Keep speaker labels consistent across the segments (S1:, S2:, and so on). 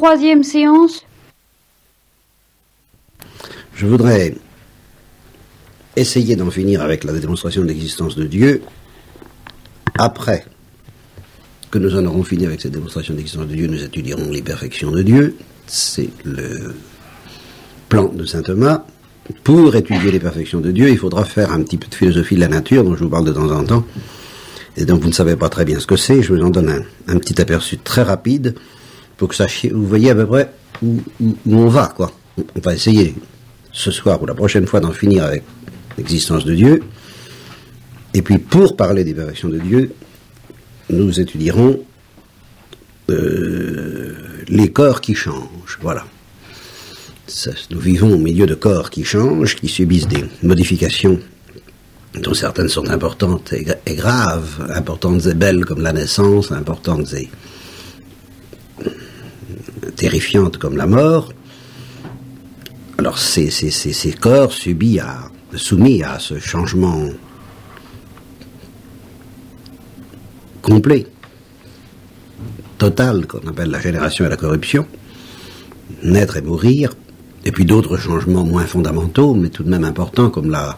S1: troisième séance?
S2: Je voudrais essayer d'en finir avec la démonstration de l'existence de Dieu après que nous en aurons fini avec cette démonstration de l'existence de Dieu. Nous étudierons les perfections de Dieu. C'est le plan de saint Thomas. Pour étudier les perfections de Dieu, il faudra faire un petit peu de philosophie de la nature, dont je vous parle de temps en temps, et donc vous ne savez pas très bien ce que c'est. Je vous en donne un petit aperçu très rapide, pour que vous voyez à peu près où on va, quoi. On va essayer, ce soir ou la prochaine fois, d'en finir avec l'existence de Dieu. Et puis, pour parler des perfections de Dieu, nous étudierons les corps qui changent, voilà. Nous vivons au milieu de corps qui changent, qui subissent des modifications dont certaines sont importantes et graves, importantes et belles comme la naissance, importantes et terrifiantes comme la mort. Alors ces corps soumis à ce changement complet, total, qu'on appelle la génération et la corruption, naître et mourir, et puis d'autres changements moins fondamentaux, mais tout de même importants, comme la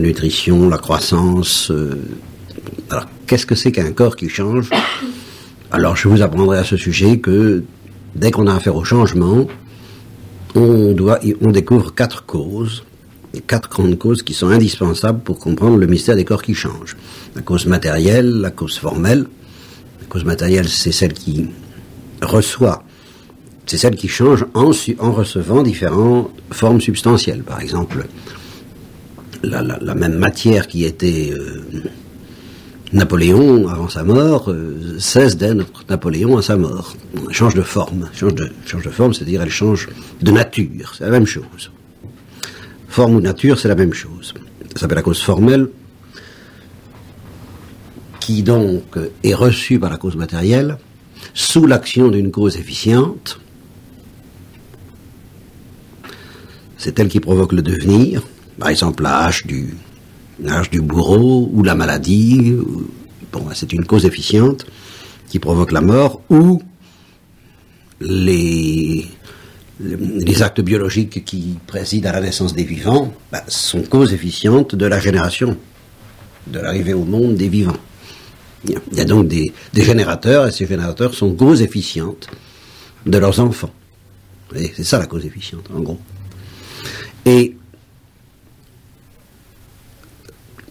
S2: nutrition, la croissance. Alors, qu'est-ce que c'est qu'un corps qui change? Alors, je vous apprendrai à ce sujet que, dès qu'on a affaire au changement, on découvre 4 causes, 4 grandes causes qui sont indispensables pour comprendre le mystère des corps qui changent. La cause matérielle, la cause formelle. La cause matérielle, c'est celle qui reçoit. C'est celle qui change en recevant différentes formes substantielles. Par exemple, la même matière qui était Napoléon avant sa mort cesse d'être Napoléon à sa mort. Elle change de forme. Change de forme, c'est-à-dire elle change de nature. C'est la même chose. Forme ou nature, c'est la même chose. Ça s'appelle la cause formelle, qui donc est reçue par la cause matérielle sous l'action d'une cause efficiente. C'est elle qui provoque le devenir, par exemple la hache du bourreau ou la maladie. Bon, c'est une cause efficiente qui provoque la mort, ou les actes biologiques qui président à la naissance des vivants sont causes efficientes de la génération, de l'arrivée au monde des vivants. Il y a donc des générateurs, et ces générateurs sont causes efficientes de leurs enfants. Et c'est ça la cause efficiente, en gros. Et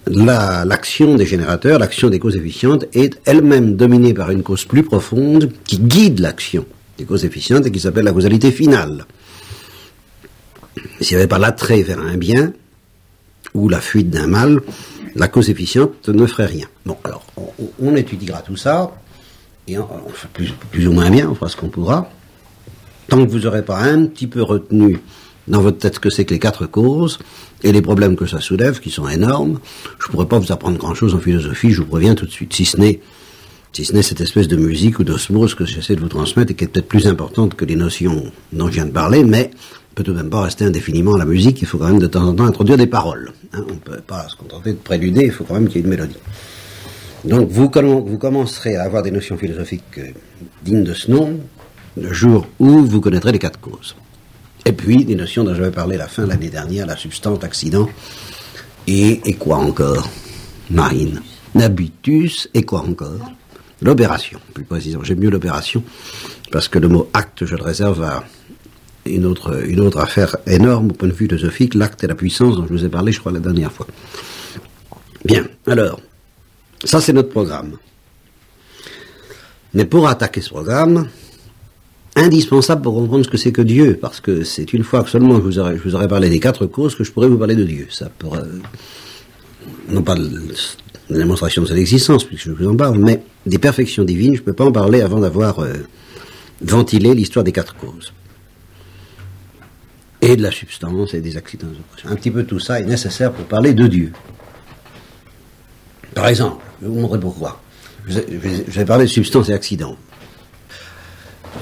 S2: l'action des générateurs, l'action des causes efficientes, est elle-même dominée par une cause plus profonde qui guide l'action des causes efficientes et qui s'appelle la causalité finale. S'il n'y avait pas l'attrait vers un bien ou la fuite d'un mal, la cause efficiente ne ferait rien. Bon, alors, on étudiera tout ça, et on fait plus ou moins bien, on fera ce qu'on pourra. Tant que vous n'aurez pas un petit peu retenu dans votre tête ce que c'est que les 4 causes, et les problèmes que ça soulève, qui sont énormes, je ne pourrais pas vous apprendre grand-chose en philosophie, je vous préviens tout de suite, si ce n'est cette espèce de musique ou d'osmose que j'essaie de vous transmettre, et qui est peut-être plus importante que les notions dont je viens de parler, mais on peut tout de même pas rester indéfiniment à la musique, il faut quand même de temps en temps introduire des paroles. Hein, on ne peut pas se contenter de préluder, il faut quand même qu'il y ait une mélodie. Donc vous commencerez à avoir des notions philosophiques dignes de ce nom, le jour où vous connaîtrez les 4 causes. Et puis, des notions dont j'avais parlé la fin de l'année dernière, la substance, l'accident, et quoi encore, Marine? L'habitus, et quoi encore? L'opération, plus précisément. J'aime mieux l'opération, parce que le mot acte, je le réserve à une autre affaire énorme au point de vue philosophique, l'acte et la puissance dont je vous ai parlé, je crois, la dernière fois. Bien, alors, ça c'est notre programme. Mais pour attaquer ce programme, indispensable pour comprendre ce que c'est que Dieu, parce que c'est une fois que seulement je vous aurai parlé des 4 causes que je pourrais vous parler de Dieu. Ça pourrait, non pas de la démonstration de son existence, puisque je vous en parle, mais des perfections divines, je ne peux pas en parler avant d'avoir ventilé l'histoire des 4 causes. Et de la substance et des accidents. Un petit peu tout ça est nécessaire pour parler de Dieu. Par exemple, je vais vous montrer pourquoi. Je vais parler de substance et accident.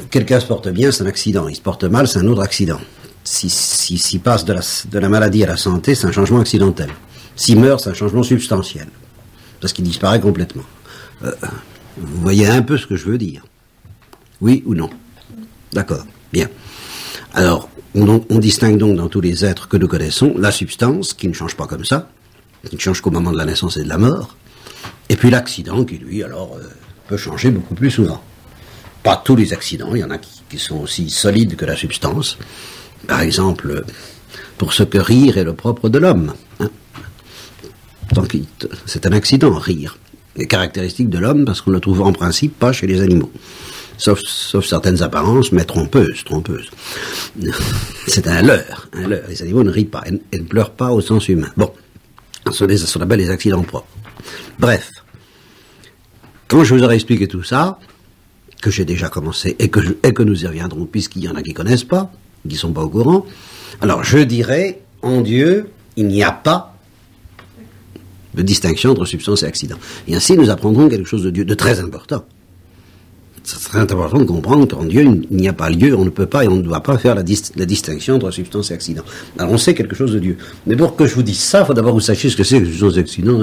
S2: Quelqu'un se porte bien, c'est un accident. Il se porte mal, c'est un autre accident. S'il passe de la maladie à la santé, c'est un changement accidentel. S'il meurt, c'est un changement substantiel. Parce qu'il disparaît complètement. Vous voyez un peu ce que je veux dire. Oui ou non? D'accord, bien. Alors, on distingue donc dans tous les êtres que nous connaissons la substance, qui ne change pas comme ça, qui ne change qu'au moment de la naissance et de la mort, et puis l'accident, qui lui, alors, peut changer beaucoup plus souvent. Pas tous les accidents, il y en a qui sont aussi solides que la substance. Par exemple, pour ce que rire est le propre de l'homme. Hein. Donc, c'est un accident, rire. Les caractéristiques de l'homme, parce qu'on ne le trouve en principe pas chez les animaux. Sauf certaines apparences, mais trompeuses. C'est un leurre. Les animaux ne rient pas, et ne pleurent pas au sens humain. Bon, ce qu'on appelle les accidents propres. Bref, quand je vous aurai expliqué tout ça, que j'ai déjà commencé, et que nous y reviendrons, puisqu'il y en a qui ne connaissent pas, qui ne sont pas au courant, alors je dirais, en Dieu, il n'y a pas de distinction entre substance et accident. Et ainsi, nous apprendrons quelque chose de Dieu, de très important. C'est très important de comprendre qu'en Dieu, il n'y a pas lieu, on ne peut pas et on ne doit pas faire la distinction entre substance et accident. Alors on sait quelque chose de Dieu. Mais pour que je vous dise ça, il faut d'abord que vous sachiez ce que c'est que substance et accident,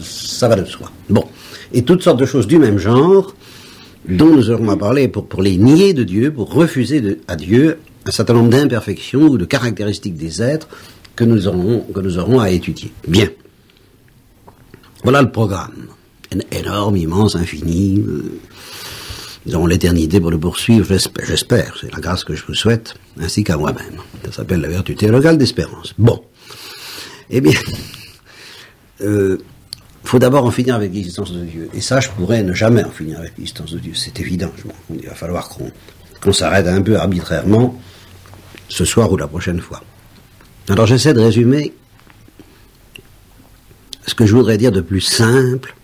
S2: ça va de soi. Bon. Et toutes sortes de choses du même genre, dont nous aurons à parler pour les nier de Dieu, pour refuser à Dieu un certain nombre d'imperfections ou de caractéristiques des êtres que nous aurons à étudier. Bien. Voilà le programme. Énorme, immense, infini. Nous aurons l'éternité pour le poursuivre, j'espère. C'est la grâce que je vous souhaite, ainsi qu'à moi-même. Ça s'appelle la vertu théologale d'espérance. Bon. Eh bien, faut d'abord en finir avec l'existence de Dieu. Et ça, je pourrais ne jamais en finir avec l'existence de Dieu. C'est évident. Il va falloir qu'on s'arrête un peu arbitrairement ce soir ou la prochaine fois. Alors, j'essaie de résumer ce que je voudrais dire de plus simple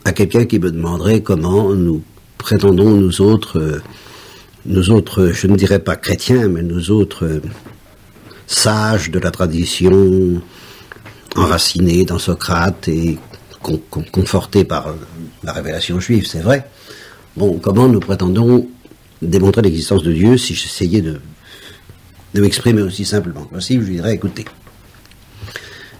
S2: à quelqu'un qui me demanderait comment nous prétendons, nous autres, je ne dirais pas chrétiens, mais nous autres sages de la tradition, enracinés dans Socrate et confortés par la révélation juive, c'est vrai. Bon, comment nous prétendons démontrer l'existence de Dieu si j'essayais de m'exprimer aussi simplement que possible? Je lui dirais, écoutez,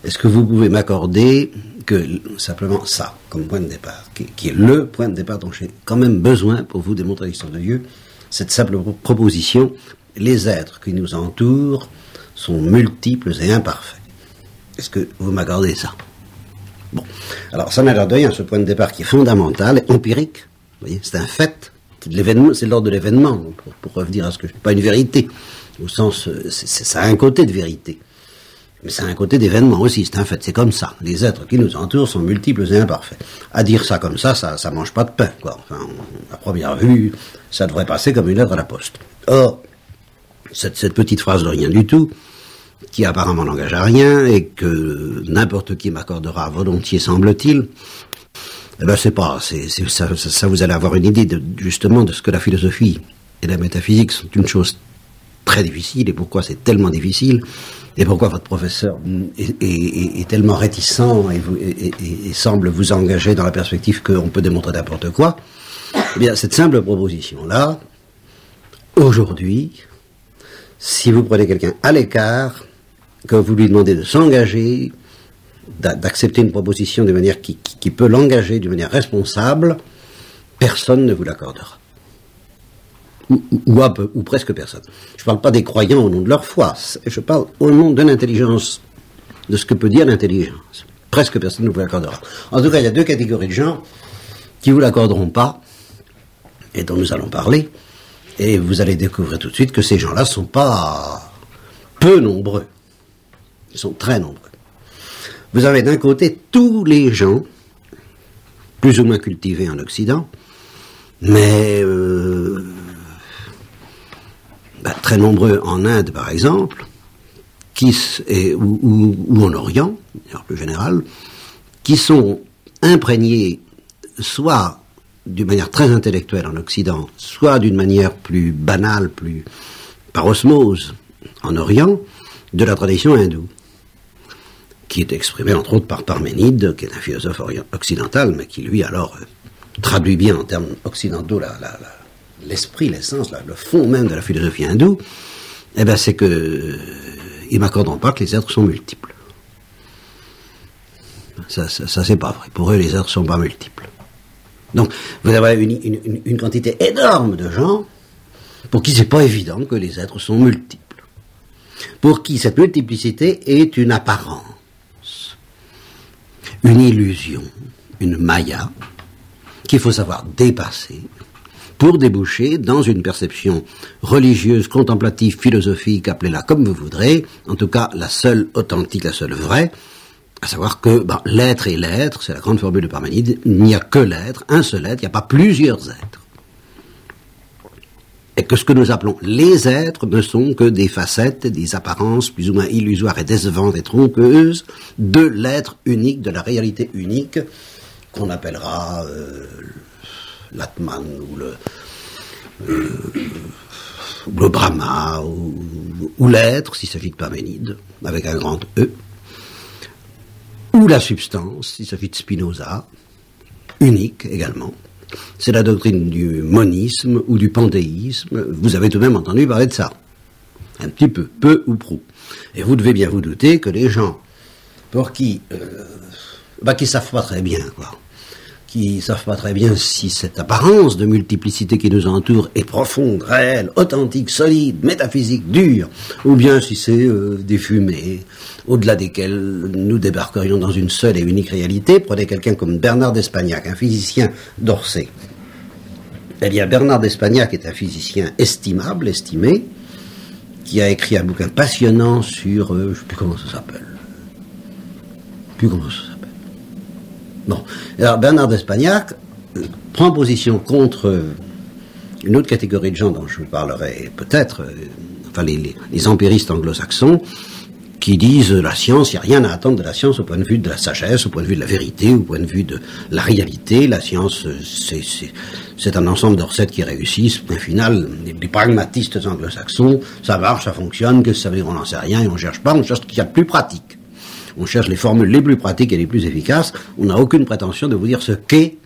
S2: est-ce que vous pouvez m'accorder que simplement ça, comme point de départ, qui est le point de départ dont j'ai quand même besoin pour vous démontrer l'existence de Dieu, cette simple proposition, les êtres qui nous entourent sont multiples et imparfaits. Est-ce que vous m'accordez ça? Bon, alors ça n'a l'air de rien, ce point de départ qui est fondamental, empirique, vous voyez, c'est un fait, c'est de l'événement, c'est l'ordre de l'événement, pour revenir à ce que pas une vérité, au sens, ça a un côté de vérité. Mais c'est un côté d'événement aussi, c'est un fait, c'est comme ça. Les êtres qui nous entourent sont multiples et imparfaits. À dire ça comme ça mange pas de pain, quoi. Enfin, à première vue, ça devrait passer comme une lettre à la poste. Or, cette petite phrase de rien du tout, qui apparemment n'engage à rien, et que n'importe qui m'accordera volontiers, semble-t-il, eh ben ça vous allez avoir une idée justement de ce que la philosophie et la métaphysique sont une chose très difficile, et pourquoi c'est tellement difficile, et pourquoi votre professeur est tellement réticent et semble vous engager dans la perspective qu'on peut démontrer n'importe quoi. Eh bien, cette simple proposition-là, aujourd'hui, si vous prenez quelqu'un à l'écart, que vous lui demandez de s'engager, d'accepter une proposition de manière qui peut l'engager d'une manière responsable, personne ne vous l'accordera. Ou presque personne. Je ne parle pas des croyants au nom de leur foi, je parle au nom de l'intelligence, de ce que peut dire l'intelligence. Presque personne ne vous l'accordera. En tout cas, il y a deux catégories de gens qui ne vous l'accorderont pas, et dont nous allons parler, et vous allez découvrir tout de suite que ces gens-là ne sont pas peu nombreux. Ils sont très nombreux. Vous avez d'un côté tous les gens, plus ou moins cultivés en Occident, mais très nombreux en Inde, par exemple, ou en Orient, en plus général, qui sont imprégnés soit d'une manière très intellectuelle en Occident, soit d'une manière plus banale, plus par osmose en Orient, de la tradition hindoue, qui est exprimée entre autres par Parménide, qui est un philosophe occidental, mais qui lui alors traduit bien en termes occidentaux l'esprit, l'essence, le fond même de la philosophie hindoue. Eh bien, c'est que ils m'accorderont pas que les êtres sont multiples. Ça c'est pas vrai. Pour eux, les êtres sont pas multiples. Donc, vous avez une quantité énorme de gens pour qui c'est pas évident que les êtres sont multiples, pour qui cette multiplicité est une apparence, une illusion, une maya, qu'il faut savoir dépasser pour déboucher dans une perception religieuse, contemplative, philosophique, appelez-la comme vous voudrez, en tout cas la seule authentique, la seule vraie, à savoir que l'être est l'être, c'est la grande formule de Parménide, il n'y a que l'être, un seul être, il n'y a pas plusieurs êtres. Et que ce que nous appelons les êtres ne sont que des facettes, des apparences plus ou moins illusoires et décevantes et trompeuses de l'être unique, de la réalité unique, qu'on appellera l'Atman ou le Brahma ou l'être, s'il s'agit de Parménide, avec un grand E, ou la substance, s'il s'agit de Spinoza, unique également. C'est la doctrine du monisme ou du panthéisme. Vous avez tout de même entendu parler de ça. Un petit peu ou prou. Et vous devez bien vous douter que les gens, pour qui savent pas très bien, qui savent pas très bien si cette apparence de multiplicité qui nous entoure est profonde, réelle, authentique, solide, métaphysique, dure, ou bien si c'est des fumées, au-delà desquelles nous débarquerions dans une seule et unique réalité. Prenez quelqu'un comme Bernard d'Espagnac, un physicien d'Orsay. Il y a Bernard d'Espagnac, est un physicien estimable, estimé, qui a écrit un bouquin passionnant sur, je ne sais plus comment ça s'appelle. Bon, alors Bernard d'Espagnac prend position contre une autre catégorie de gens dont je vous parlerai peut-être, les empiristes anglo-saxons, qui disent la science, il n'y a rien à attendre de la science au point de vue de la sagesse, au point de vue de la vérité, au point de vue de la réalité. La science, c'est un ensemble de recettes qui réussissent. Au final, les pragmatistes anglo-saxons, ça marche, ça fonctionne, que ça veut dire, on n'en sait rien et on cherche pas, on cherche ce qu'il y a de plus pratique. On cherche les formules les plus pratiques et les plus efficaces. On n'a aucune prétention de vous dire ce qu'est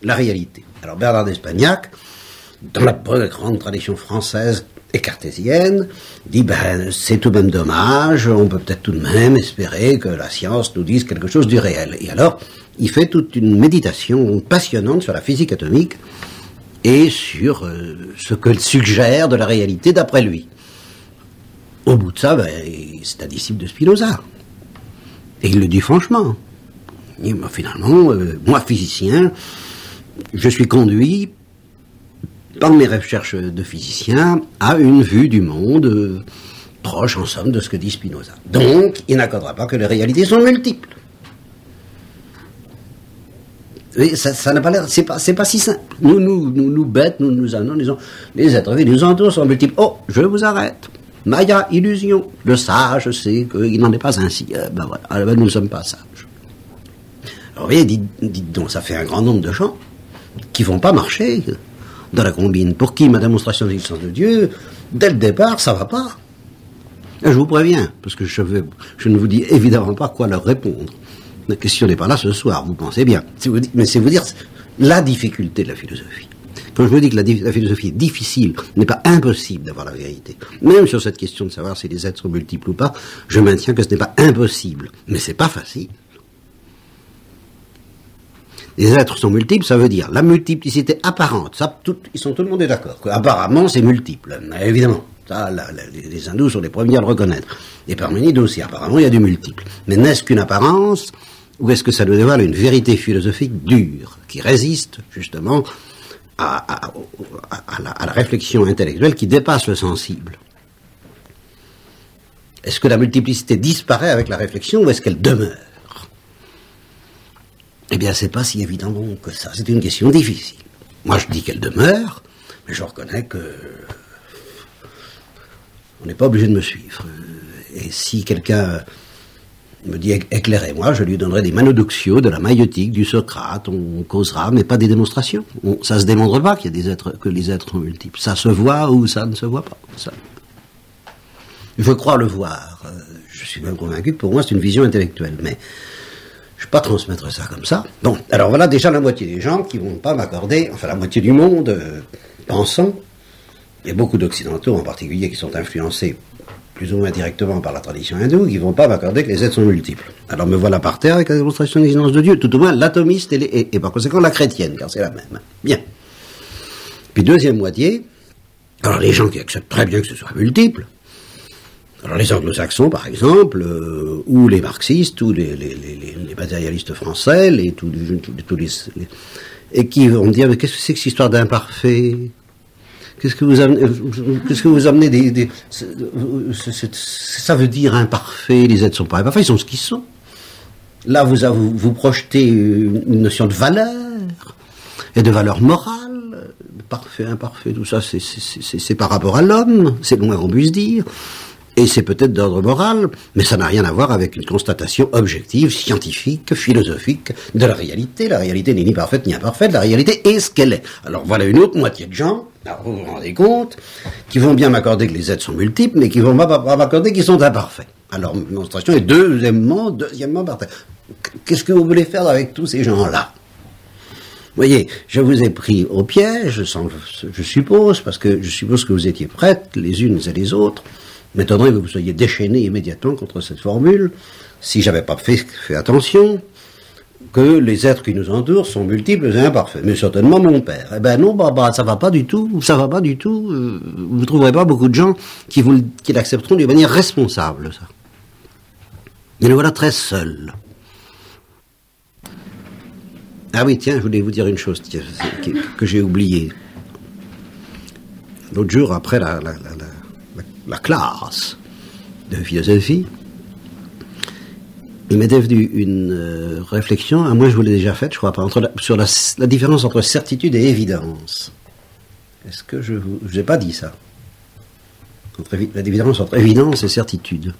S2: la réalité. Alors Bernard d'Espagnac, dans la grande tradition française et cartésienne, dit c'est tout de même dommage, on peut peut-être tout de même espérer que la science nous dise quelque chose du réel. Et alors, il fait toute une méditation passionnante sur la physique atomique et sur ce que suggère de la réalité d'après lui. Au bout de ça, c'est un disciple de Spinoza. Et il le dit franchement. Et finalement, moi physicien, je suis conduit par mes recherches de physicien à une vue du monde proche en somme de ce que dit Spinoza. Donc, il n'accordera pas que les réalités sont multiples. Et ça n'a pas l'air, c'est pas si simple. Nous bêtes, nous analysons, les êtres vivants nous entourent sont multiples. Oh, je vous arrête. Maya, illusion. Le sage sait qu'il n'en est pas ainsi. Voilà, nous ne sommes pas sages. Alors, vous voyez, dites donc, ça fait un grand nombre de gens qui vont pas marcher dans la combine, pour qui ma démonstration de l'existence de Dieu, dès le départ, ça va pas. Et je vous préviens, parce que je ne vous dis évidemment pas quoi leur répondre. La question n'est pas là ce soir, vous pensez bien. Mais c'est vous dire la difficulté de la philosophie. Quand je vous dis que la philosophie est difficile, n'est pas impossible d'avoir la vérité. Même sur cette question de savoir si les êtres sont multiples ou pas, je maintiens que ce n'est pas impossible. Mais c'est pas facile. Les êtres sont multiples, ça veut dire la multiplicité apparente. Ça, tout le monde est d'accord. Apparemment, c'est multiple. Mais évidemment, ça, les hindous sont les premiers à le reconnaître. Et Parménide aussi, apparemment, il y a du multiple. Mais n'est-ce qu'une apparence, ou est-ce que ça doit dévoile une vérité philosophique dure, qui résiste, justement, à la réflexion intellectuelle qui dépasse le sensible? Est-ce que la multiplicité disparaît avec la réflexion, ou est-ce qu'elle demeure? Eh bien, c'est pas si évident donc que ça. C'est une question difficile. Moi, je dis qu'elle demeure, mais je reconnais que on n'est pas obligé de me suivre. Et si quelqu'un me dit éclairez-moi, je lui donnerai des manodoxios de la maïeutique, du Socrate, on causera, mais pas des démonstrations. Ça se démontre pas qu'il y a des êtres, que les êtres sont multiples. Ça se voit ou ça ne se voit pas. Ça. Je crois le voir. Je suis même convaincu que pour moi c'est une vision intellectuelle, mais je ne vais pas transmettre ça comme ça. Bon, alors voilà déjà la moitié des gens qui ne vont pas m'accorder, enfin la moitié du monde pensant, il y a beaucoup d'occidentaux en particulier qui sont influencés plus ou moins directement par la tradition hindoue, qui ne vont pas m'accorder que les êtres sont multiples. Alors me voilà par terre avec la démonstration de l'existence de Dieu, tout au moins l'atomiste et par conséquent la chrétienne, car c'est la même. Bien. Puis deuxième moitié, Alors les gens qui acceptent très bien que ce soit multiple, alors les anglo-saxons par exemple, ou les marxistes, ou les matérialistes français, et qui vont dire, mais qu'est-ce que c'est que cette histoire d'imparfait? Qu'est-ce que vous amenez ça veut dire imparfait, les êtres sont pas imparfaits, ils sont ce qu'ils sont. Là, vous projetez une notion de valeur, et de valeur morale, parfait, imparfait, tout ça, c'est par rapport à l'homme, c'est le moins qu'on puisse dire, et c'est peut-être d'ordre moral, mais ça n'a rien à voir avec une constatation objective, scientifique, philosophique de la réalité. La réalité n'est ni parfaite ni imparfaite, la réalité est ce qu'elle est. Alors voilà une autre moitié de gens, alors vous vous rendez compte, qui vont bien m'accorder que les êtres sont multiples, mais qui vont pas m'accorder qu'ils sont imparfaits. Alors, démonstration est deuxièmement parfaite. Qu'est-ce que vous voulez faire avec tous ces gens-là? Vous voyez, je vous ai pris au piège, je suppose, parce que je suppose que vous étiez prêtes, les unes et les autres. M'étonnerait que vous soyez déchaînés immédiatement contre cette formule, si j'avais pas fait attention, que les êtres qui nous entourent sont multiples et imparfaits. Mais certainement mon père. Eh ben non, ça va pas du tout, vous ne trouverez pas beaucoup de gens qui l'accepteront d'une manière responsable, ça. Et nous voilà très seuls. Ah oui, tiens, je voulais vous dire une chose que j'ai oubliée. L'autre jour, après la classe de philosophie, il m'était venu une réflexion, à moi je vous l'ai déjà faite, je crois pas, sur la différence entre certitude et évidence. Est-ce que je vous ai pas dit ça? La différence entre évidence et certitude.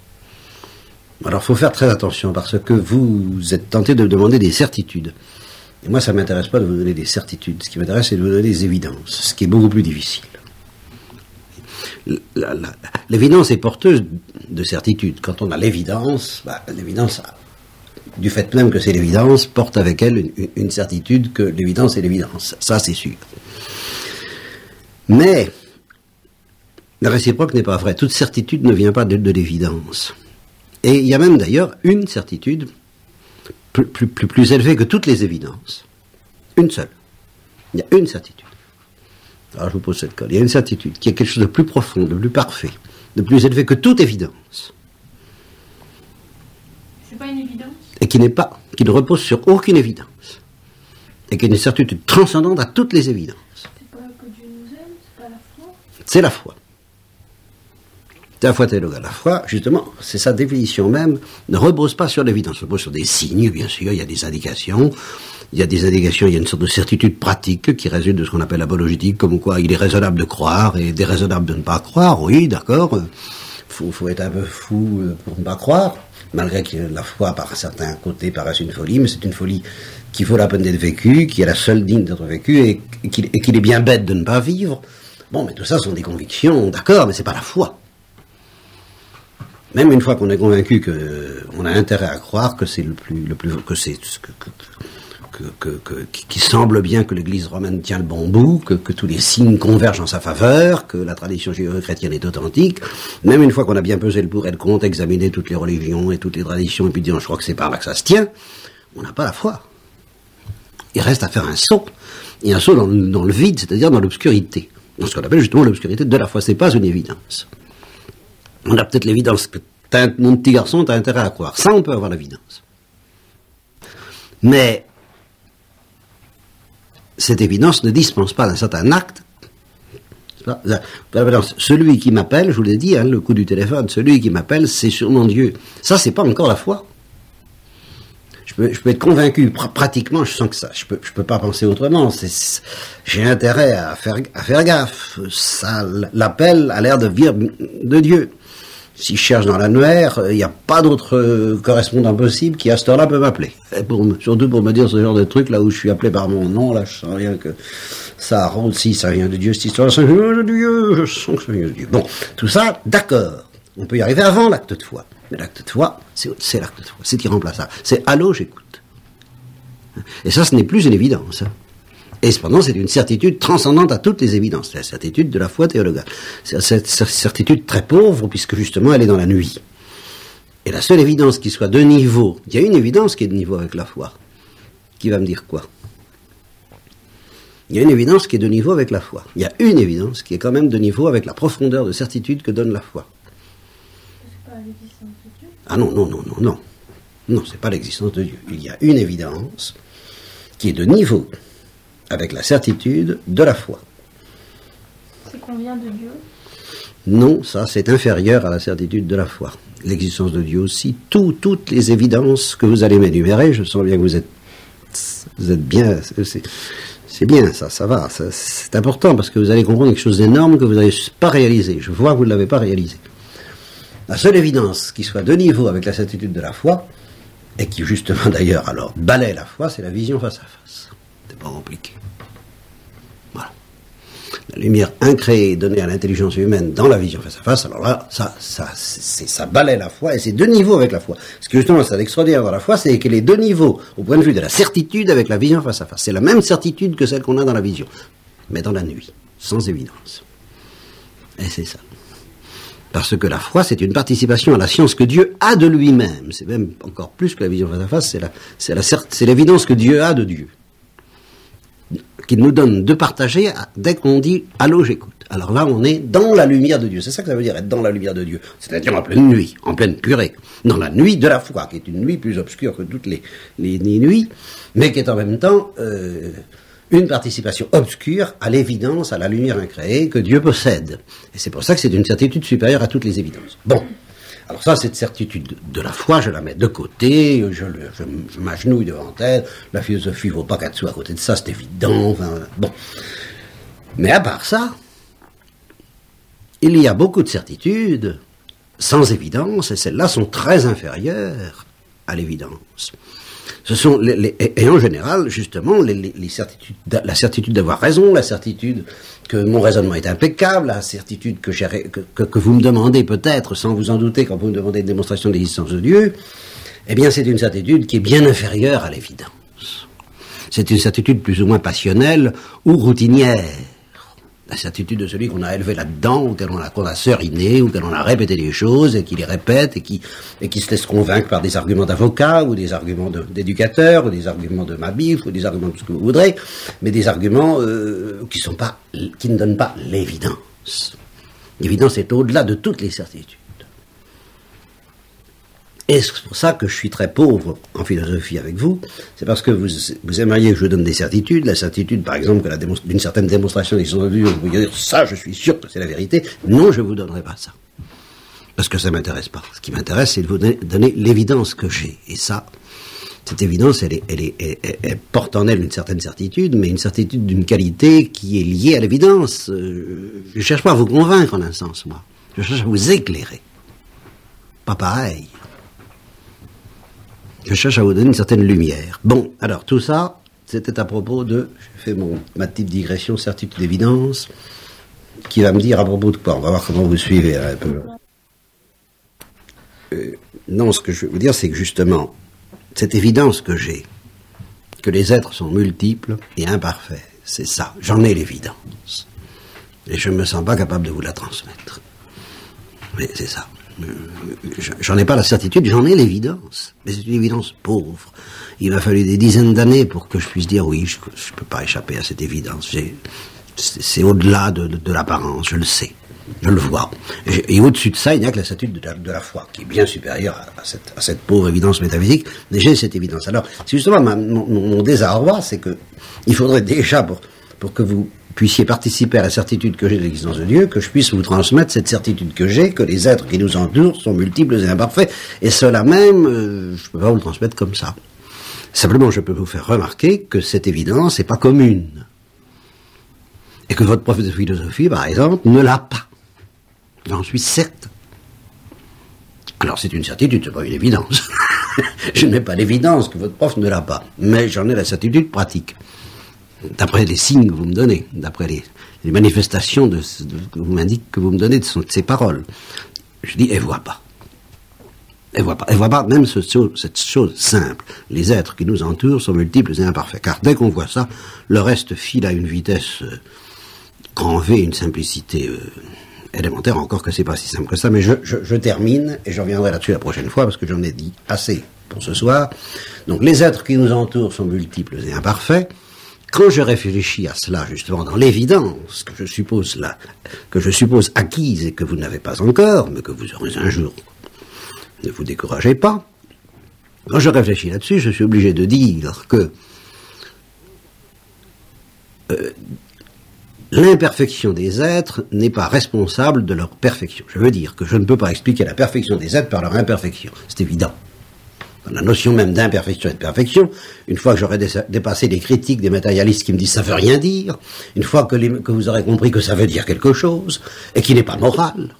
S2: Alors il faut faire très attention, parce que vous êtes tenté de me demander des certitudes. Et moi, ça ne m'intéresse pas de vous donner des certitudes. Ce qui m'intéresse, c'est de vous donner des évidences, ce qui est beaucoup plus difficile. L'évidence est porteuse de certitude. Quand on a l'évidence, l'évidence, du fait même que c'est l'évidence, porte avec elle une certitude que l'évidence est l'évidence. Ça, c'est sûr. Mais la réciproque n'est pas vraie. Toute certitude ne vient pas de l'évidence. Et il y a même d'ailleurs une certitude plus élevée que toutes les évidences. Une seule. Il y a une certitude. Alors je vous pose cette colle. Il y a une certitude qui est quelque chose de plus profond, de plus parfait, de plus élevé que toute évidence.
S1: C'est pas une évidence?
S2: Et qui ne repose sur aucune évidence. Et qui est une certitude transcendante à toutes les évidences.
S1: C'est pas que Dieu nous aime, c'est pas la foi?
S2: C'est la foi. C'est la foi théologale. La foi, justement, c'est sa définition même, ne repose pas sur l'évidence, repose sur des signes, bien sûr, il y a des indications. Il y a une sorte de certitude pratique qui résulte de ce qu'on appelle l'apologétique, comme quoi il est raisonnable de croire et déraisonnable de ne pas croire, oui, d'accord. Faut être un peu fou pour ne pas croire, malgré que la foi, par un certain côté, paraisse une folie, mais c'est une folie qui vaut la peine d'être vécue, qui est la seule digne d'être vécue, et qu'il est bien bête de ne pas vivre. Bon, mais tout ça sont des convictions, d'accord, mais c'est pas la foi. Même une fois qu'on est convaincu qu'on a intérêt à croire que c'est qui semble bien que l'Église romaine tient le bon bout, que tous les signes convergent en sa faveur, que la tradition judéo-chrétienne est authentique, même une fois qu'on a bien pesé le pour et le contre, examiné toutes les religions et toutes les traditions, et puis dire je crois que c'est par là que ça se tient, on n'a pas la foi. Il reste à faire un saut, et un saut dans le vide, c'est-à-dire dans l'obscurité, dans ce qu'on appelle justement l'obscurité de la foi. C'est pas une évidence. On a peut-être l'évidence que mon petit garçon, t'as intérêt à croire. Ça, on peut avoir l'évidence. Mais cette évidence ne dispense pas d'un certain acte. Celui qui m'appelle, je vous l'ai dit, le coup du téléphone, celui qui m'appelle, c'est sûrement Dieu. Ça, c'est pas encore la foi. Je peux être convaincu, pratiquement, je sens que ça, je peux pas penser autrement. J'ai intérêt à faire gaffe. Ça, l'appel a l'air de venir de Dieu. Si je cherche dans l'annuaire, il n'y a pas d'autre correspondant possible qui à cette heure-là peut m'appeler. Surtout pour me dire ce genre de truc, là où je suis appelé par mon nom, là je sens rien que ça rôde, si ça vient de Dieu, cette histoire, ça vient de Dieu, je sens que ça vient de Dieu. Bon, tout ça, d'accord. On peut y arriver avant l'acte de foi. Mais l'acte de foi, c'est l'acte de foi, c'est irremplaçable. C'est allô, j'écoute. Et ça, ce n'est plus une évidence. Et cependant, c'est une certitude transcendante à toutes les évidences. C'est la certitude de la foi théologale. C'est cette certitude très pauvre, puisque justement, elle est dans la nuit. Et la seule évidence qui soit de niveau, il y a une évidence qui est de niveau avec la foi, qui va me dire quoi? Il y a une évidence qui est de niveau avec la foi. Il y a une évidence qui est quand même de niveau avec la profondeur de certitude que donne la foi.
S1: C'est pas l'existence de Dieu.
S2: Ah non, non, non, non, non. Non, c'est pas l'existence de Dieu. Il y a une évidence qui est de niveau avec la certitude de la foi.
S1: C'est qu'on vient de Dieu.
S2: Non, ça c'est inférieur à la certitude de la foi. L'existence de Dieu aussi, toutes les évidences que vous allez m'énumérer, je sens bien que vous êtes bien, c'est bien, ça va, c'est important parce que vous allez comprendre quelque chose d'énorme que vous n'avez pas réalisé. Je vois que vous ne l'avez pas réalisé. La seule évidence qui soit de niveau avec la certitude de la foi, et qui justement d'ailleurs alors balaie la foi, c'est la vision face à face. C'est pas compliqué. Voilà. La lumière incréée donnée à l'intelligence humaine dans la vision face à face, alors là, ça balaie la foi, et c'est de niveau avec la foi. Ce que justement, c'est extraordinaire dans la foi, c'est qu'elle est de niveau au point de vue de la certitude avec la vision face à face. C'est la même certitude que celle qu'on a dans la vision, mais dans la nuit, sans évidence. Et c'est ça. Parce que la foi, c'est une participation à la science que Dieu a de lui-même. C'est même encore plus que la vision face à face, c'est l'évidence que Dieu a de Dieu. Qui nous donne de partager dès qu'on dit « Allô, j'écoute ». Alors là, on est dans la lumière de Dieu. C'est ça que ça veut dire, être dans la lumière de Dieu. C'est-à-dire en pleine nuit, en pleine purée. Dans la nuit de la foi, qui est une nuit plus obscure que toutes les nuits, mais qui est en même temps une participation obscure à l'évidence, à la lumière incréée que Dieu possède. Et c'est pour ça que c'est une certitude supérieure à toutes les évidences. Bon. Alors ça, cette certitude de la foi, je la mets de côté, je m'agenouille devant elle, la philosophie ne vaut pas qu'elle soit à côté de ça, c'est évident, enfin, bon. Mais à part ça, il y a beaucoup de certitudes sans évidence, et celles-là sont très inférieures à l'évidence. Ce sont et en général, justement, les certitudes, la certitude d'avoir raison, la certitude que mon raisonnement est impeccable, la certitude que vous me demandez peut-être, sans vous en douter, quand vous me demandez une démonstration de l'existence de Dieu, eh bien c'est une certitude qui est bien inférieure à l'évidence. C'est une certitude plus ou moins passionnelle ou routinière. La certitude de celui qu'on a élevé là-dedans, ou qu'on a seriné, ou qu'on a répété des choses, et qui les répète, et qui se laisse convaincre par des arguments d'avocat, ou des arguments d'éducateur, ou des arguments de Mabif, ou des arguments de ce que vous voudrez, mais des arguments qui ne donnent pas l'évidence. L'évidence est au-delà de toutes les certitudes. Et c'est pour ça que je suis très pauvre en philosophie avec vous, c'est parce que vous aimeriez que je vous donne des certitudes, la certitude par exemple d'une certaine démonstration d'existence de Dieu, vous pouvez dire ça, je suis sûr que c'est la vérité. Non, je ne vous donnerai pas ça. Parce que ça ne m'intéresse pas. Ce qui m'intéresse, c'est de vous donner l'évidence que j'ai. Et ça, cette évidence, elle porte en elle une certaine certitude, mais une certitude d'une qualité qui est liée à l'évidence. Je ne cherche pas à vous convaincre en un sens, moi. Je cherche à vous éclairer. Pas pareil. Je cherche à vous donner une certaine lumière. Bon, alors tout ça, c'était à propos de... J'ai fait ma petite digression, certitude d'évidence, qui va me dire à propos de quoi. On va voir comment vous suivez un peu. Non, ce que je veux vous dire, c'est que justement, cette évidence que j'ai, que les êtres sont multiples et imparfaits, c'est ça. J'en ai l'évidence. Et je ne me sens pas capable de vous la transmettre. Mais c'est ça. J'en ai pas la certitude, j'en ai l'évidence. Mais c'est une évidence pauvre. Il m'a fallu des dizaines d'années pour que je puisse dire oui, je ne peux pas échapper à cette évidence. C'est au-delà de l'apparence, je le sais. Je le vois. Et au-dessus de ça, il n'y a que la certitude de la foi, qui est bien supérieure à cette pauvre évidence métaphysique. Mais j'ai cette évidence. Alors, c'est justement mon désarroi, c'est que il faudrait déjà, pour que vous puissiez participer à la certitude que j'ai de l'existence de Dieu, que je puisse vous transmettre cette certitude que j'ai, que les êtres qui nous entourent sont multiples et imparfaits, et cela même, je ne peux pas vous le transmettre comme ça. Simplement, je peux vous faire remarquer que cette évidence n'est pas commune. Et que votre prof de philosophie, par exemple, ne l'a pas. J'en suis certain. Alors c'est une certitude, c'est pas une évidence. Je n'ai pas l'évidence que votre prof ne l'a pas, mais j'en ai la certitude pratique. D'après les signes que vous me donnez, d'après les manifestations que vous m'indiquez, que vous me donnez de ces paroles. Je dis, elle voit pas. Elle voit pas même cette chose simple. Les êtres qui nous entourent sont multiples et imparfaits. Car dès qu'on voit ça, le reste file à une vitesse grand V, une simplicité élémentaire, encore que c'est pas si simple que ça. Mais je termine, et je reviendrai là-dessus la prochaine fois, parce que j'en ai dit assez pour ce soir. Donc les êtres qui nous entourent sont multiples et imparfaits. quand je réfléchis à cela, justement, dans l'évidence que je suppose acquise et que vous n'avez pas encore, mais que vous aurez un jour, ne vous découragez pas. Quand je réfléchis là-dessus, je suis obligé de dire que l'imperfection des êtres n'est pas responsable de leur perfection. Je veux dire que je ne peux pas expliquer la perfection des êtres par leur imperfection. C'est évident. Dans la notion même d'imperfection et de perfection, une fois que j'aurai dépassé les critiques des matérialistes qui me disent ça veut rien dire, une fois que vous aurez compris que ça veut dire quelque chose, et qui n'est pas moral,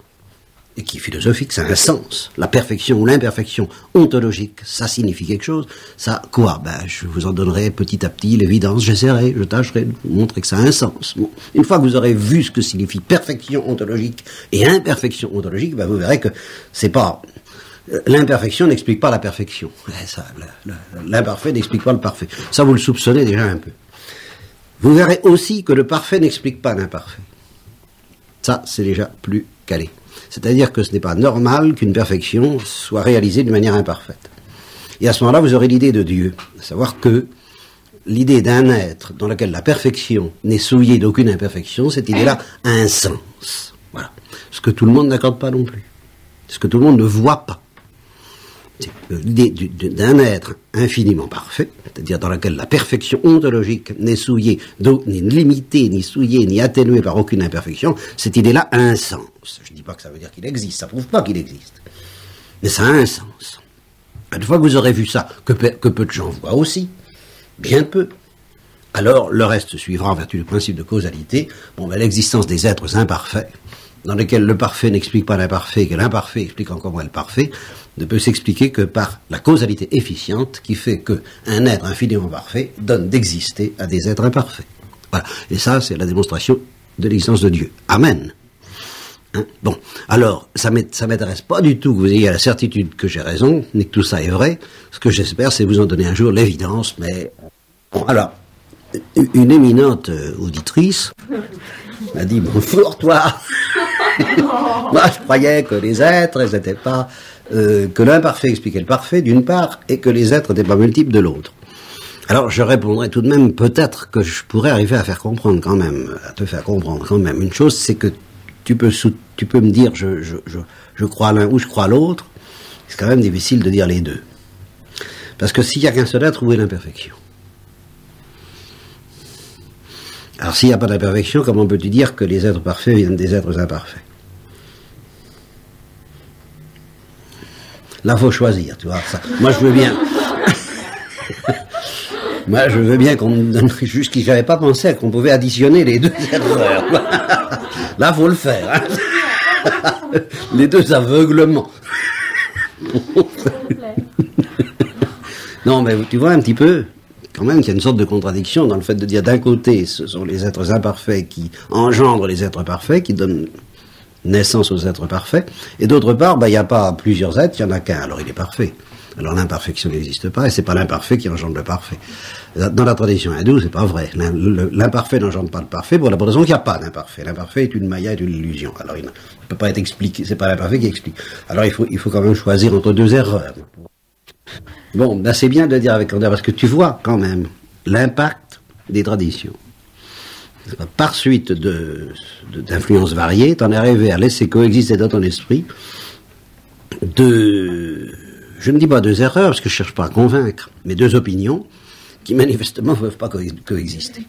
S2: et qui est philosophique, ça a un sens. La perfection ou l'imperfection ontologique, ça signifie quelque chose. Ça, quoi? Je vous en donnerai petit à petit l'évidence, je tâcherai de vous montrer que ça a un sens. Bon. Une fois que vous aurez vu ce que signifie perfection ontologique et imperfection ontologique, vous verrez que c'est pas... L'imperfection n'explique pas la perfection. L'imparfait n'explique pas le parfait. Ça, vous le soupçonnez déjà un peu. Vous verrez aussi que le parfait n'explique pas l'imparfait. Ça, c'est déjà plus calé. C'est-à-dire que ce n'est pas normal qu'une perfection soit réalisée d'une manière imparfaite. Et à ce moment-là, vous aurez l'idée de Dieu, à savoir que l'idée d'un être dans lequel la perfection n'est souillée d'aucune imperfection, cette idée-là a un sens. Voilà. Ce que tout le monde n'accorde pas non plus. Ce que tout le monde ne voit pas. L'idée d'un être infiniment parfait, c'est-à-dire dans lequel la perfection ontologique n'est souillée, ni limitée, ni souillée, ni atténuée par aucune imperfection, cette idée-là a un sens. Je ne dis pas que ça veut dire qu'il existe, ça ne prouve pas qu'il existe. Mais ça a un sens. Une fois que vous aurez vu ça, que peu de gens voient aussi, bien peu, alors le reste suivra en vertu du principe de causalité, l'existence des êtres imparfaits, dans lesquels le parfait n'explique pas l'imparfait, et que l'imparfait explique encore moins le parfait, ne peut s'expliquer que par la causalité efficiente qui fait qu'un être infiniment parfait donne d'exister à des êtres imparfaits. Voilà. Et ça, c'est la démonstration de l'existence de Dieu. Amen. Hein? Bon. Alors, ça m'intéresse pas du tout que vous ayez la certitude que j'ai raison, ni que tout ça est vrai. Ce que j'espère, c'est vous en donner un jour l'évidence, mais... Bon, alors, une éminente auditrice m'a dit, bon, toi moi, je croyais que les êtres, ils n'étaient pas... que l'imparfait expliquait le parfait, d'une part, et que les êtres n'étaient pas multiples, de l'autre. Alors, je répondrai tout de même, peut-être que je pourrais arriver à faire comprendre quand même, à te faire comprendre quand même une chose, c'est que tu peux me dire, je crois l'un ou je crois l'autre, c'est quand même difficile de dire les deux. Parce que s'il n'y a qu'un seul être, où est l'imperfection? Alors, s'il n'y a pas d'imperfection, comment peux-tu dire que les êtres parfaits viennent des êtres imparfaits? Là, faut choisir, tu vois. Ça. Moi, je veux bien. Moi, je veux bien qu'on me donne jusqu'ici. J'avais pas pensé qu'on pouvait additionner les deux erreurs. Là, faut le faire. Hein. Les deux aveuglements. Non, mais tu vois un petit peu, quand même, qu'il y a une sorte de contradiction dans le fait de dire d'un côté, ce sont les êtres imparfaits qui engendrent les êtres parfaits, qui donnent naissance aux êtres parfaits, et d'autre part, il n'y a pas plusieurs êtres, il n'y en a qu'un, alors il est parfait. Alors l'imperfection n'existe pas, et c'est pas l'imparfait qui engendre le parfait. Dans la tradition hindoue, c'est pas vrai. L'imparfait n'engendre pas le parfait, pour la bonne raison qu'il n'y a pas d'imparfait. L'imparfait est une maya, est une illusion. Alors il ne peut pas être expliqué, c'est pas l'imparfait qui explique. Alors il faut quand même choisir entre deux erreurs. Bon, c'est bien de le dire avec candeur, parce que tu vois quand même l'impact des traditions. Par suite d'influences variées, tu en es arrivé à laisser coexister dans ton esprit je ne dis pas deux erreurs, parce que je ne cherche pas à convaincre, mais deux opinions qui manifestement ne peuvent pas coexister.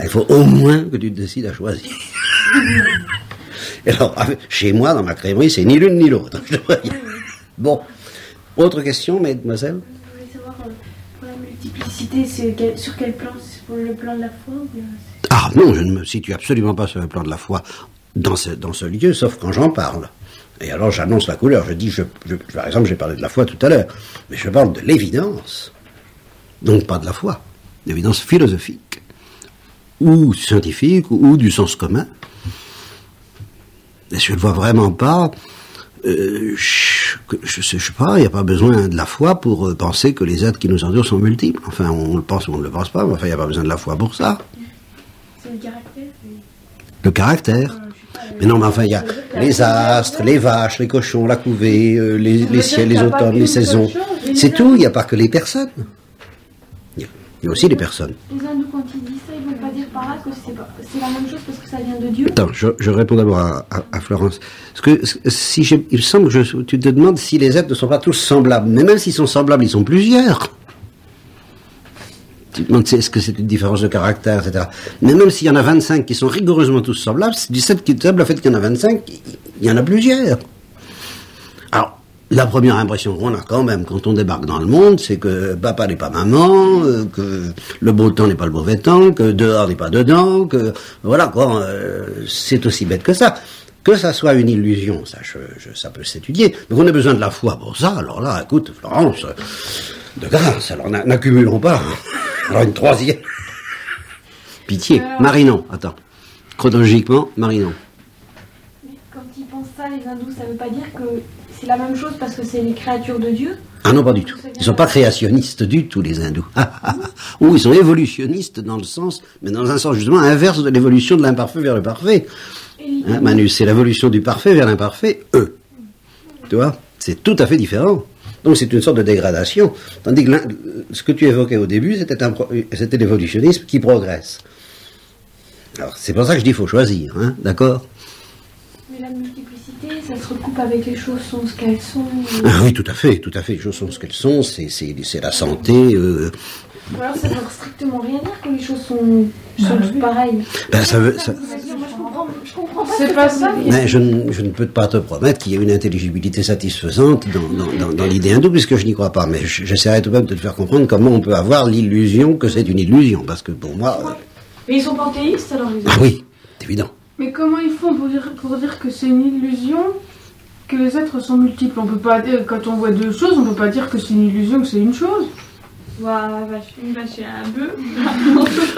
S2: Il faut au moins que tu te décides à choisir. Et alors, chez moi, dans ma crèmerie, c'est ni l'une ni l'autre. Bon, autre question, mademoiselle?
S1: Je voulais savoir, pour la multiplicité, c'est sur quel plan? C'est pour le plan de la foi ou bien
S2: Ah non, je ne me situe absolument pas sur le plan de la foi dans ce lieu, sauf quand j'en parle. Et alors j'annonce la couleur, je dis, par exemple, j'ai parlé de la foi tout à l'heure, mais je parle de l'évidence, donc pas de la foi, l'évidence philosophique, ou scientifique, ou du sens commun. Et je ne vois vraiment pas, je sais pas, il n'y a pas besoin de la foi pour penser que les êtres qui nous entourent sont multiples. Enfin, on le pense ou on ne le pense pas, mais enfin, il n'y a pas besoin de la foi pour ça.
S1: c'est le caractère?
S2: Le caractère. Mais non, mais enfin, il y a les astres, les vaches, les cochons, la couvée, les ciels, les automnes, les saisons. C'est tout, il n'y a pas que les personnes. Il Il y a aussi des personnes.
S1: Les hindous, quand ils disent ça, ils ne veulent pas dire par là que c'est la même chose parce que ça vient de Dieu.
S2: Attends, je réponds d'abord à Florence. Il me semble que tu te demandes si les êtres ne sont pas tous semblables. Mais même s'ils sont semblables, ils sont plusieurs. Tu te demandes est-ce que c'est une différence de caractère, etc. Mais même s'il y en a 25 qui sont rigoureusement tous semblables, c'est du fait qu'il y en a 25, il y en a plusieurs. Alors, la première impression qu'on a quand même quand on débarque dans le monde, c'est que papa n'est pas maman, que le beau temps n'est pas le mauvais temps, que dehors n'est pas dedans, que voilà quoi, c'est aussi bête que ça. Que ça soit une illusion, ça peut s'étudier. Mais on a besoin de la foi pour ça. Alors là, écoute, Florence, de grâce, alors n'accumulons pas. Alors une troisième. Pitié. Marinon, attends. Chronologiquement, Marinon.
S1: Mais quand ils pensent ça, les hindous, ça ne veut pas dire que c'est la même chose parce que c'est les créatures de Dieu?
S2: Ah non, pas du tout. Ils ne sont pas créationnistes du tout, les hindous. Ou ils sont évolutionnistes dans le sens, mais dans un sens justement inverse de l'évolution de l'imparfait vers le parfait. Hein, Manu, c'est l'évolution du parfait vers l'imparfait, eux. Tu vois? C'est tout à fait différent. Donc c'est une sorte de dégradation. Tandis que ce que tu évoquais au début, c'était l'évolutionnisme qui progresse. Alors c'est pour ça que je dis qu'il faut choisir, hein, d'accord?
S1: Mais la multiplicité, ça se recoupe avec les choses sont ce qu'elles sont.
S2: Ah oui, tout à fait. Les choses sont ce qu'elles sont, c'est la santé.
S1: Ou alors ça ne veut strictement rien dire que les choses sont toutes pareilles.
S2: Ben, ça veut...
S1: Je comprends pas.
S3: C'est pas ça.
S2: Mais je ne peux pas te promettre qu'il y ait une intelligibilité satisfaisante dans l'idée hindoue, puisque je n'y crois pas. Mais j'essaierai tout de même de te faire comprendre comment on peut avoir l'illusion que c'est une illusion. Parce que pour moi...
S1: Mais ils sont panthéistes alors les
S2: Ah oui, c'est évident.
S3: Mais comment ils font pour dire que c'est une illusion que les êtres sont multiples? On peut pas dire, quand on voit deux choses, on peut pas dire que c'est une illusion, que c'est une chose.
S1: Voilà, vacher un peu.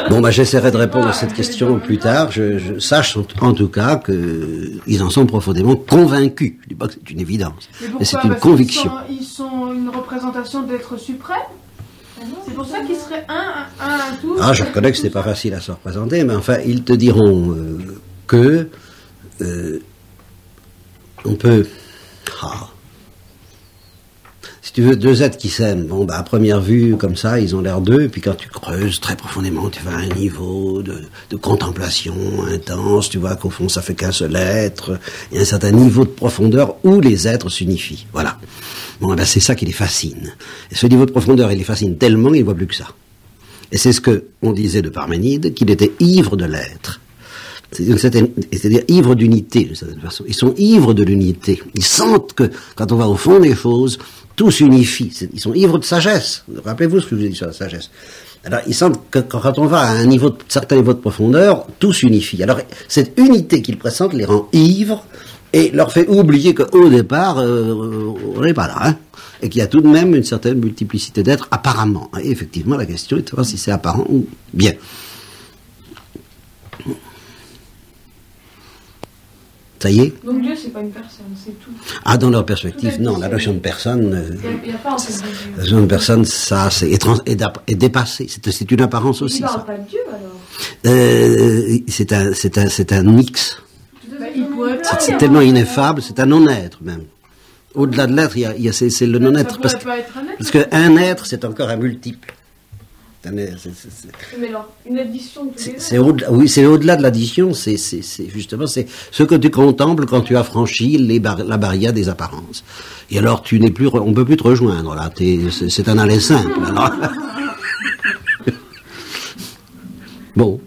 S2: Bon, bah, j'essaierai de répondre à cette question plus tard. Je sache en tout cas qu'ils en sont profondément convaincus. Je dis pas que c'est une évidence, mais c'est une conviction.
S3: Ils sont une représentation d'être suprême. C'est pour ça qu'ils seraient un tout.
S2: Ah, je reconnais que ce n'est pas facile à se représenter, mais enfin, ils te diront que on peut... Si tu veux, deux êtres qui s'aiment, bon, bah, à première vue, comme ça, ils ont l'air d'eux, et puis quand tu creuses très profondément, tu vas à un niveau de contemplation intense, tu vois qu'au fond, ça fait qu'un seul être, il y a un certain niveau de profondeur où les êtres s'unifient. Voilà. Bon, ben, c'est ça qui les fascine. Et ce niveau de profondeur, il les fascine tellement qu'ils ne voient plus que ça. Et c'est ce qu'on disait de Parménide, qu'il était ivre de l'être. C'est-à-dire ivre d'unité, de certaine façon. Ils sont ivres de l'unité. Ils sentent que, quand on va au fond des choses, tout s'unifie. Ils sont ivres de sagesse. Rappelez-vous ce que je vous ai dit sur la sagesse. Alors, ils sentent que quand on va à un certain niveau de profondeur, tout s'unifie. Alors, cette unité qu'ils pressentent les rend ivres et leur fait oublier qu'au départ, on n'est pas là, hein, et qu'il y a tout de même une certaine multiplicité d'êtres, apparemment. Et effectivement, la question est de savoir si c'est apparent ou bien. Ça y est?
S3: Donc Dieu, c'est pas une personne, c'est tout.
S2: Ah, dans leur perspective, non. La notion de personne...
S3: Il n'y a pas en fait de Dieu.
S2: La notion de personne, ça, est dépassé. C'est une apparence aussi,
S1: Ils ne
S2: ça.
S1: parlent pas de Dieu alors.
S2: C'est un X.
S3: Il pourrait pas.
S2: C'est tellement ineffable, c'est un non-être même. Au-delà de l'être, c'est le non-être.
S3: Ça pourrait pas être un être.
S2: Parce qu'un être, c'est encore un multiple.
S1: Mais alors, une addition de tous les êtres.
S2: Oui, c'est au-delà de l'addition, c'est justement c'est ce que tu contemples quand tu as franchi la barrière des apparences. Et alors on peut plus te rejoindre là, c'est un aller simple. Alors. Bon.